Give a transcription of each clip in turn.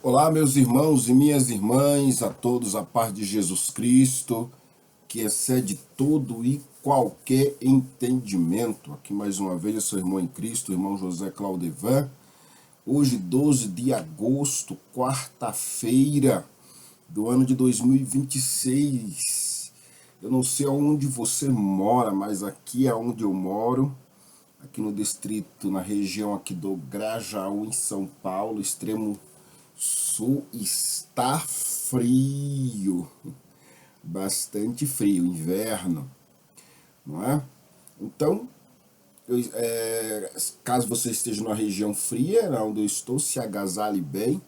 Olá, meus irmãos e minhas irmãs, a todos a paz de Jesus Cristo, que excede todo e qualquer entendimento. Aqui mais uma vez, eu sou irmão em Cristo, irmão José Claudevan. Hoje, 12 de agosto, quarta-feira do ano de 2026. Eu não sei aonde você mora, mas aqui é onde eu moro, aqui no distrito, na região aqui do Grajaú, em São Paulo, extremo sul, está frio, bastante frio, inverno, não é? Então, caso você esteja numa região fria, onde eu estou, se agasalhe bem.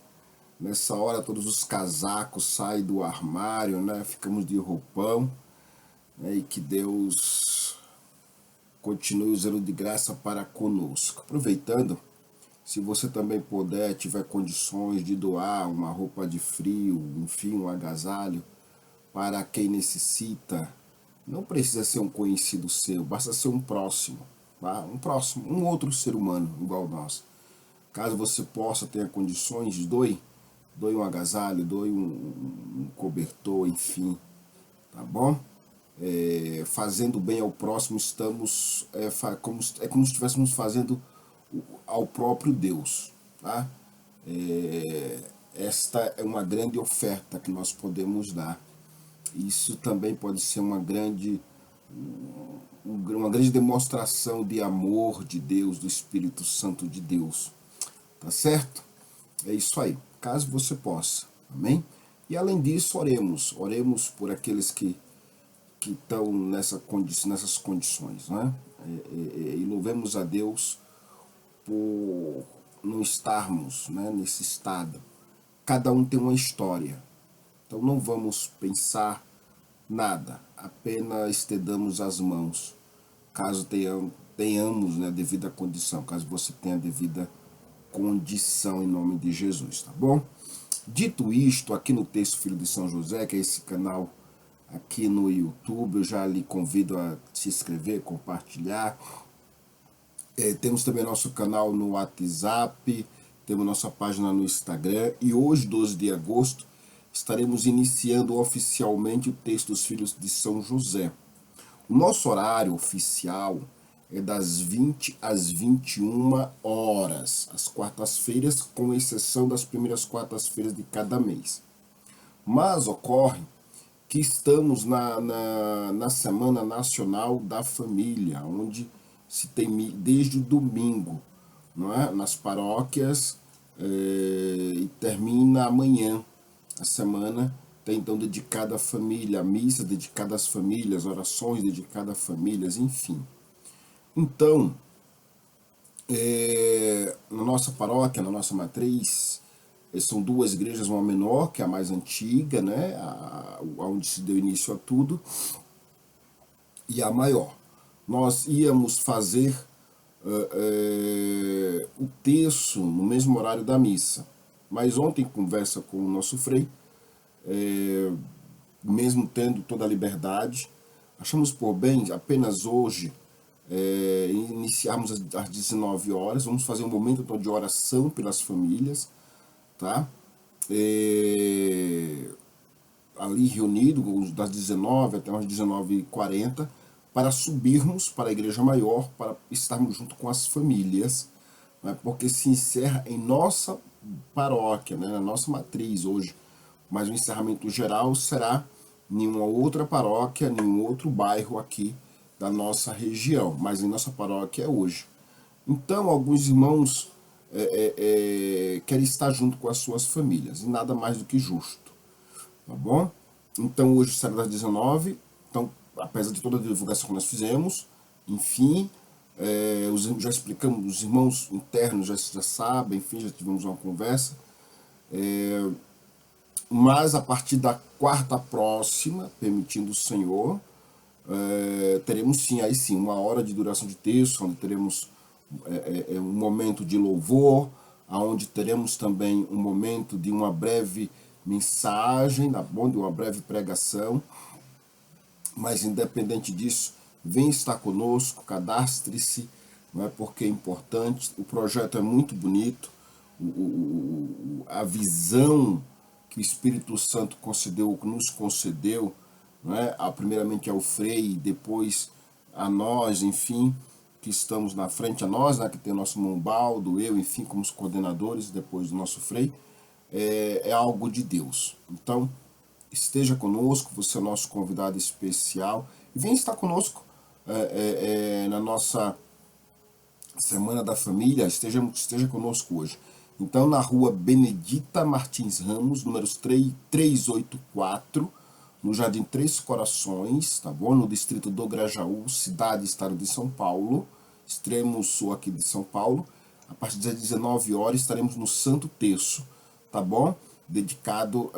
Nessa hora todos os casacos saem do armário, né? Ficamos de roupão, né? E que Deus continue usando de graça para conosco. Aproveitando, se você também puder, tiver condições de doar uma roupa de frio, enfim, um agasalho para quem necessita, não precisa ser um conhecido seu, basta ser um próximo, tá? Um próximo, um outro ser humano igual nós. Caso você possa, tenha condições, doe um agasalho, doe um cobertor, enfim, tá bom? Fazendo bem ao próximo, estamos como se estivéssemos fazendo ao próprio Deus, tá? Esta é uma grande oferta que nós podemos dar. Isso também pode ser uma grande demonstração de amor de Deus, do Espírito Santo de Deus, tá certo? É isso aí, caso você possa, amém? E além disso, oremos por aqueles que estão nessas condições, né? E louvemos a Deus por não estarmos, né, nesse estado. Cada um tem uma história, então não vamos pensar nada, apenas estendamos as mãos, caso tenhamos, né, devida condição, caso você tenha devida condição em nome de Jesus, tá bom? Dito isto, aqui no Texto Filho de São José, que é esse canal aqui no YouTube, eu já lhe convido a se inscrever, compartilhar. Temos também nosso canal no WhatsApp, temos nossa página no Instagram, e hoje, 12 de agosto, estaremos iniciando oficialmente o Texto dos Filhos de São José. O nosso horário oficial é das 20 às 21 horas, às quartas-feiras, com exceção das primeiras quartas-feiras de cada mês. Mas ocorre que estamos na Semana Nacional da Família, onde se tem desde o domingo, não é? Nas paróquias, e termina amanhã a semana, tem então dedicada à família, a missa dedicada às famílias, orações dedicadas a famílias, enfim. Então, na nossa paróquia, na nossa matriz, são duas igrejas, uma menor, que é a mais antiga, né, onde se deu início a tudo, e a maior. Nós íamos fazer o terço no mesmo horário da missa, mas ontem, em conversa com o nosso frei, mesmo tendo toda a liberdade, achamos por bem apenas hoje iniciarmos às 19 horas, vamos fazer um momento então, de oração pelas famílias, tá? Ali reunido das 19 até umas 19h40, para subirmos para a igreja maior, para estarmos junto com as famílias, né? Porque se encerra em nossa paróquia, né? Na nossa matriz hoje, mas o encerramento geral será em uma outra paróquia, em um outro bairro aqui da nossa região, mas em nossa paróquia é hoje. Então, alguns irmãos querem estar junto com as suas famílias, e nada mais do que justo, tá bom? Então, hoje será das 19, então, apesar de toda a divulgação que nós fizemos, enfim, já explicamos, os irmãos internos já sabem, enfim, já tivemos uma conversa, mas a partir da quarta próxima, permitindo o Senhor, teremos sim, aí sim, uma hora de duração de texto, onde teremos um momento de louvor, onde teremos também um momento de uma breve mensagem, tá bom? De uma breve pregação, mas independente disso, vem estar conosco, cadastre-se, não é? Porque é importante, o projeto é muito bonito, a visão que o Espírito Santo concedeu, nos concedeu, né? Primeiramente ao Frei, depois a nós, enfim, que estamos na frente, a nós, né, que tem o nosso Mombaldo, eu, enfim, como os coordenadores, depois do nosso Frei, é algo de Deus. Então, esteja conosco, você é o nosso convidado especial, e vem estar conosco na nossa Semana da Família, esteja conosco hoje. Então, na rua Benedita Martins Ramos, números 384, no Jardim Três Corações, tá bom? No distrito do Grajaú, cidade e estado de São Paulo, extremo sul aqui de São Paulo. A partir das 19 horas estaremos no Santo Terço, tá bom? Dedicado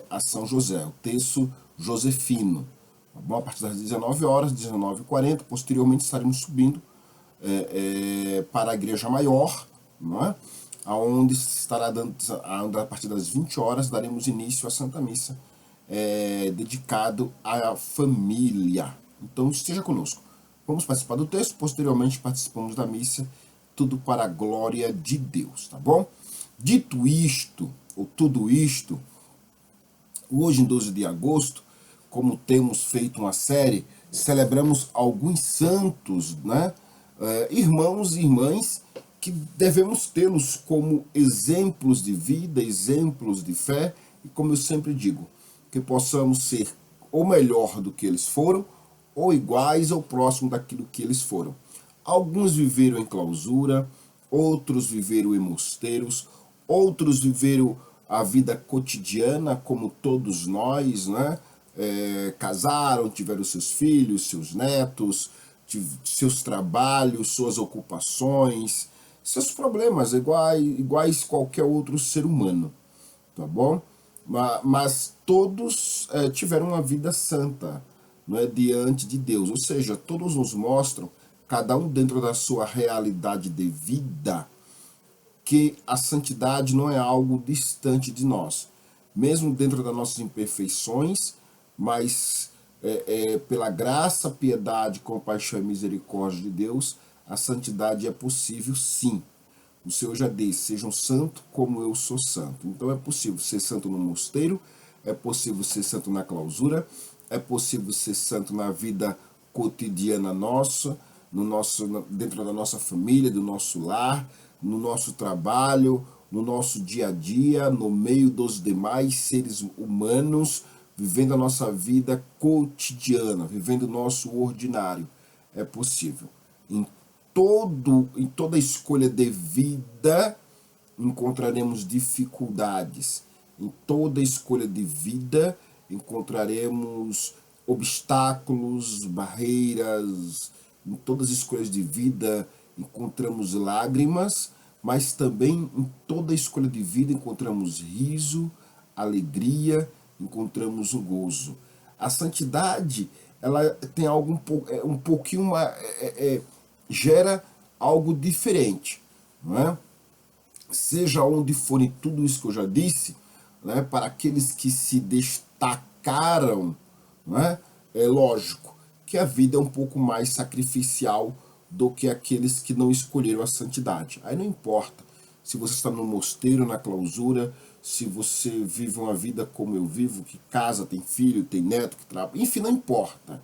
a São José, o Terço Josefino. Tá bom? A partir das 19 horas, 19h40, posteriormente estaremos subindo para a Igreja Maior, não é? Onde estará a partir das 20 horas, daremos início à Santa Missa, dedicado à família. Então esteja conosco. Vamos participar do texto, posteriormente participamos da missa, tudo para a glória de Deus, tá bom? Dito isto, ou tudo isto, hoje em 12 de agosto, como temos feito uma série, celebramos alguns santos, né? Irmãos e irmãs que devemos tê-los como exemplos de vida, exemplos de fé, e como eu sempre digo, que possamos ser ou melhor do que eles foram, ou iguais ou próximo daquilo que eles foram. Alguns viveram em clausura, outros viveram em mosteiros, outros viveram a vida cotidiana como todos nós, né? Casaram, tiveram seus filhos, seus netos, seus trabalhos, suas ocupações, seus problemas, iguais qualquer outro ser humano, tá bom? Mas todos tiveram uma vida santa, não é, diante de Deus, ou seja, todos nos mostram, cada um dentro da sua realidade de vida, que a santidade não é algo distante de nós, mesmo dentro das nossas imperfeições, mas pela graça, piedade, compaixão e misericórdia de Deus, a santidade é possível sim. O Senhor já disse, sejam santo como eu sou santo. Então é possível ser santo no mosteiro, é possível ser santo na clausura, é possível ser santo na vida cotidiana nossa, dentro da nossa família, do nosso lar, no nosso trabalho, no nosso dia a dia, no meio dos demais seres humanos, vivendo a nossa vida cotidiana, vivendo o nosso ordinário. É possível. Em toda escolha de vida, encontraremos dificuldades. Em toda escolha de vida, encontraremos obstáculos, barreiras. Em todas as escolhas de vida, encontramos lágrimas, mas também em toda escolha de vida encontramos riso, alegria, encontramos o gozo. A santidade, ela tem algo um pouquinho gera algo diferente, não é? Seja onde forem tudo isso que eu já disse, né, para aqueles que se destacaram, não é? É lógico que a vida é um pouco mais sacrificial do que aqueles que não escolheram a santidade. Aí não importa se você está no mosteiro, na clausura, se você vive uma vida como eu vivo, que casa, tem filho, tem neto, que trabalha, enfim, não importa.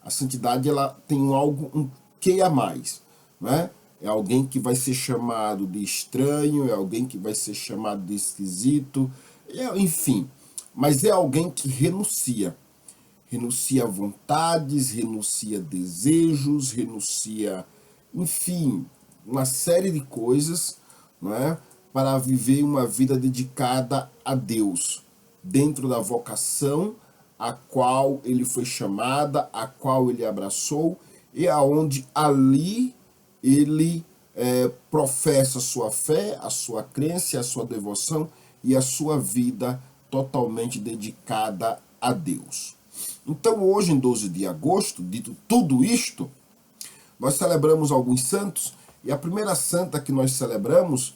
A santidade, ela tem um quê a mais, né? É alguém que vai ser chamado de estranho, é alguém que vai ser chamado de esquisito, enfim. Mas é alguém que renuncia a vontades, renuncia a desejos, renuncia, enfim, uma série de coisas, não é? Para viver uma vida dedicada a Deus, dentro da vocação a qual ele foi chamada, a qual ele abraçou, e aonde ali ele professa a sua fé, a sua crença, a sua devoção e a sua vida totalmente dedicada a Deus. Então hoje, em 12 de agosto, dito tudo isto, nós celebramos alguns santos, e a primeira santa que nós celebramos,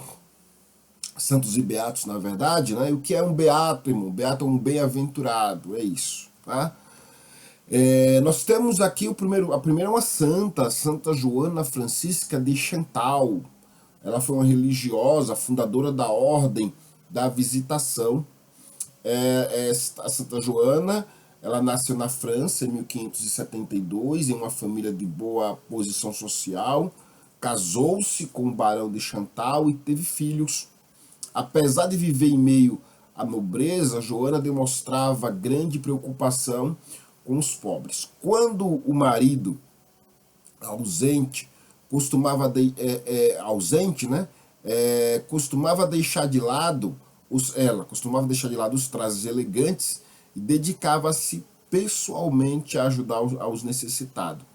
santos e beatos na verdade, né? E o que é um beato, irmão? Beato é um bem-aventurado, é isso, tá? Nós temos aqui a primeira é uma santa, Santa Joana Francisca de Chantal. Ela foi uma religiosa, fundadora da ordem da Visitação. A Santa Joana, ela nasceu na França em 1572, em uma família de boa posição social, casou-se com o barão de Chantal e teve filhos. Apesar de viver em meio à nobreza, Joana demonstrava grande preocupação com os pobres. Quando o marido ausente ausente, né, costumava deixar de lado ela costumava deixar de lado os trajes elegantes e dedicava-se pessoalmente a ajudar aos necessitados.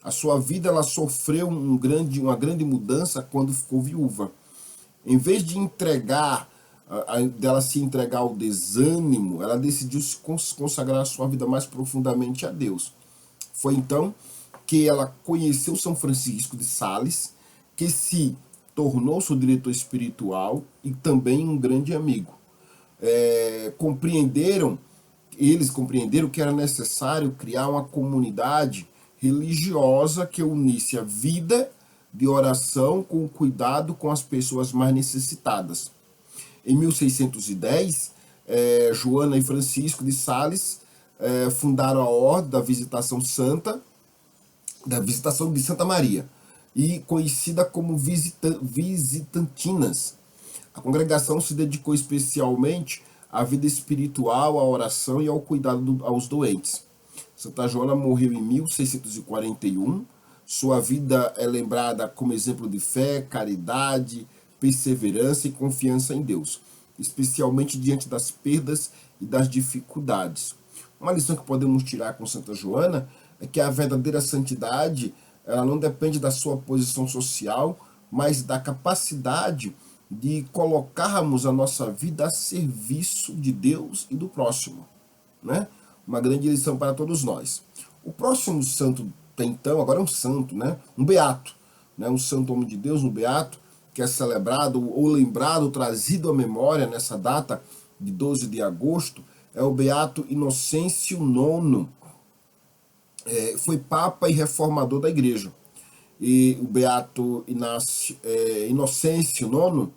A sua vida ela sofreu uma grande mudança quando ficou viúva. Em vez de dela se entregar ao desânimo, ela decidiu se consagrar a sua vida mais profundamente a Deus. Foi então que ela conheceu São Francisco de Sales, que se tornou seu diretor espiritual e também um grande amigo. Eles compreenderam que era necessário criar uma comunidade religiosa que unisse a vida de oração com o cuidado com as pessoas mais necessitadas. Em 1610, Joana e Francisco de Sales fundaram a Ordem da Visitação de Santa Maria, e conhecida como Visitantinas. A congregação se dedicou especialmente à vida espiritual, à oração e ao cuidado aos doentes. Santa Joana morreu em 1641. Sua vida é lembrada como exemplo de fé, caridade, perseverança e confiança em Deus, especialmente diante das perdas e das dificuldades. Uma lição que podemos tirar com Santa Joana é que a verdadeira santidade ela não depende da sua posição social, mas da capacidade de colocarmos a nossa vida a serviço de Deus e do próximo, né? Uma grande lição para todos nós. O próximo santo, então, agora é um santo, né? Um beato, né? Um santo homem de Deus, um beato, que é celebrado ou lembrado, trazido à memória nessa data de 12 de agosto, é o beato Inocêncio IX. Foi papa e reformador da igreja. E o beato Inocêncio IX,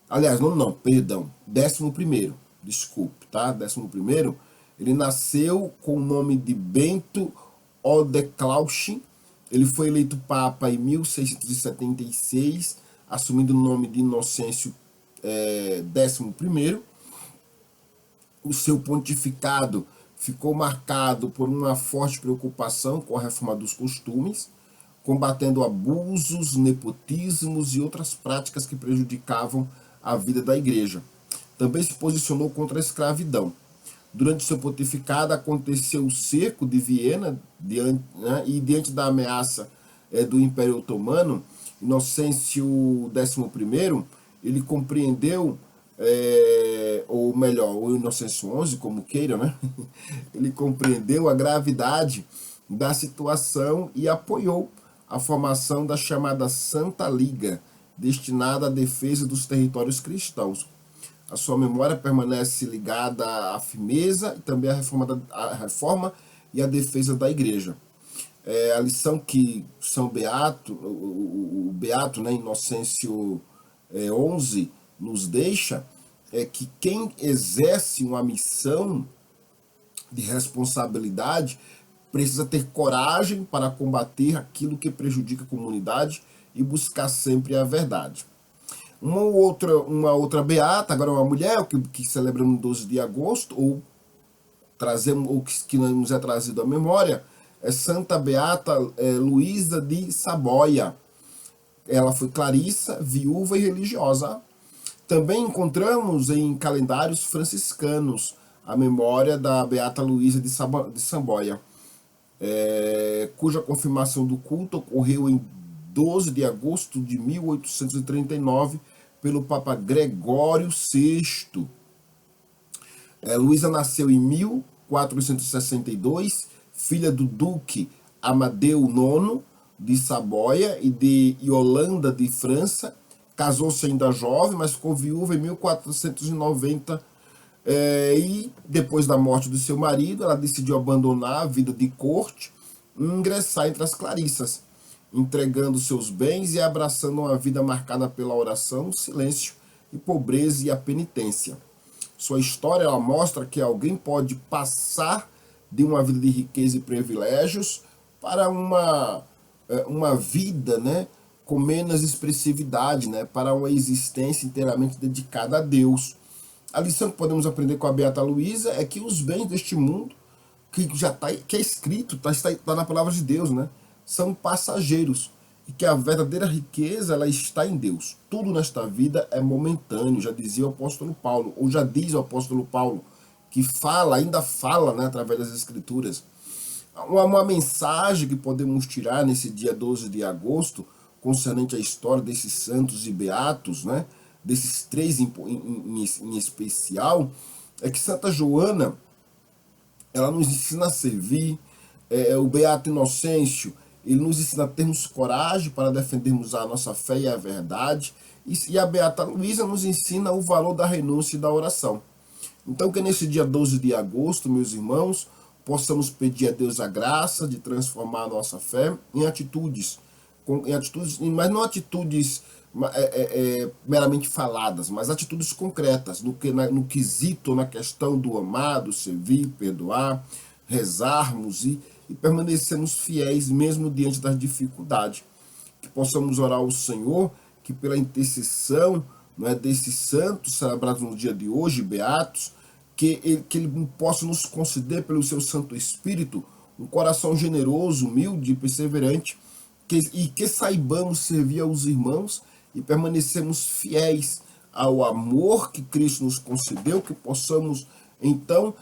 aliás, não, perdão, 11º, desculpe, tá? 11º, ele nasceu com o nome de Bento Odeklausch. Ele foi eleito papa em 1676, assumindo o nome de Inocêncio 11º. O seu pontificado ficou marcado por uma forte preocupação com a reforma dos costumes, combatendo abusos, nepotismos e outras práticas que prejudicavam a vida da igreja. Também se posicionou contra a escravidão. Durante seu pontificado aconteceu o cerco de Viena, e diante da ameaça do Império Otomano, Inocêncio XI, ele compreendeu, ou melhor, o Inocêncio XI, como queira, né? Ele compreendeu a gravidade da situação e apoiou a formação da chamada Santa Liga, destinada à defesa dos territórios cristãos. A sua memória permanece ligada à firmeza e também à reforma e à defesa da igreja. A lição que São Beato, o Beato, né, Inocêncio XI, nos deixa é que quem exerce uma missão de responsabilidade precisa ter coragem para combater aquilo que prejudica a comunidade e buscar sempre a verdade. Uma outra beata, agora uma mulher, que celebra no 12 de agosto, ou que nos é trazido à memória, é Santa Beata Luísa de Saboia. Ela foi clarissa, viúva e religiosa. Também encontramos em calendários franciscanos a memória da Beata Luísa de Saboia, cuja confirmação do culto ocorreu em 12 de agosto de 1839 pelo Papa Gregório VI. Luísa nasceu em 1462, filha do Duque Amadeu IX de Saboia e de Yolanda de França. Casou-se ainda jovem, mas ficou viúva em 1490. E depois da morte do seu marido, ela decidiu abandonar a vida de corte e ingressar entre as clarissas, entregando seus bens e abraçando uma vida marcada pela oração, silêncio e pobreza e a penitência. Sua história ela mostra que alguém pode passar de uma vida de riqueza e privilégios para uma vida, né, com menos expressividade, né, para uma existência inteiramente dedicada a Deus. A lição que podemos aprender com a Beata Luísa é que os bens deste mundo, que já que é escrito, está na palavra de Deus, né, são passageiros, e que a verdadeira riqueza ela está em Deus. Tudo nesta vida é momentâneo, já dizia o apóstolo Paulo, ou já diz o apóstolo Paulo, que ainda fala, né, através das escrituras. Uma mensagem que podemos tirar nesse dia 12 de agosto, concernente à história desses santos e beatos, né, desses três em especial, é que Santa Joana, ela nos ensina a servir, o Beato Inocêncio, ele nos ensina a termos coragem para defendermos a nossa fé e a verdade, e a Beata Luísa nos ensina o valor da renúncia e da oração. Então que nesse dia 12 de agosto, meus irmãos, possamos pedir a Deus a graça de transformar a nossa fé em atitudes, mas não atitudes meramente faladas, mas atitudes concretas, no quesito, na questão do amar, do servir, perdoar, rezarmos e permanecermos fiéis mesmo diante das dificuldades. Que possamos orar ao Senhor, que pela intercessão, não é, desses santos celebrados no dia de hoje, beatos, que ele possa nos conceder pelo seu Santo Espírito um coração generoso, humilde e perseverante, e que saibamos servir aos irmãos e permanecemos fiéis ao amor que Cristo nos concedeu, que possamos então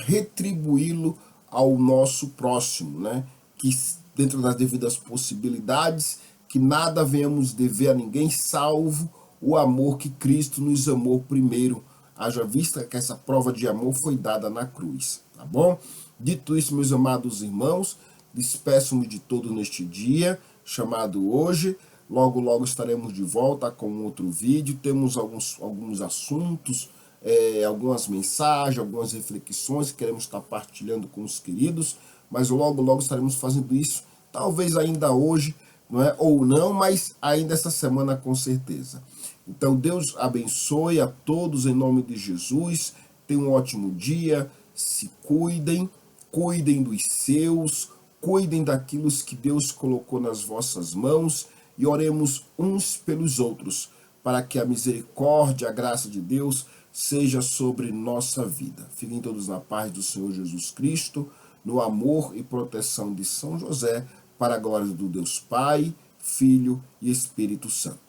retribuí-lo ao nosso próximo, né? Que dentro das devidas possibilidades, que nada venhamos dever a ninguém, salvo o amor que Cristo nos amou primeiro, haja vista que essa prova de amor foi dada na cruz, tá bom? Dito isso, meus amados irmãos, despeço-me de todos neste dia, chamado hoje. Logo, logo estaremos de volta com outro vídeo. Temos alguns assuntos, algumas mensagens, algumas reflexões que queremos estar partilhando com os queridos, mas logo, logo estaremos fazendo isso, talvez ainda hoje, não é? Ou não, mas ainda essa semana com certeza. Então Deus abençoe a todos em nome de Jesus, tenham um ótimo dia, se cuidem, cuidem dos seus, cuidem daquilo que Deus colocou nas vossas mãos e oremos uns pelos outros, para que a misericórdia, a graça de Deus seja sobre nossa vida. Fiquem todos na paz do Senhor Jesus Cristo, no amor e proteção de São José, para a glória do Deus Pai, Filho e Espírito Santo.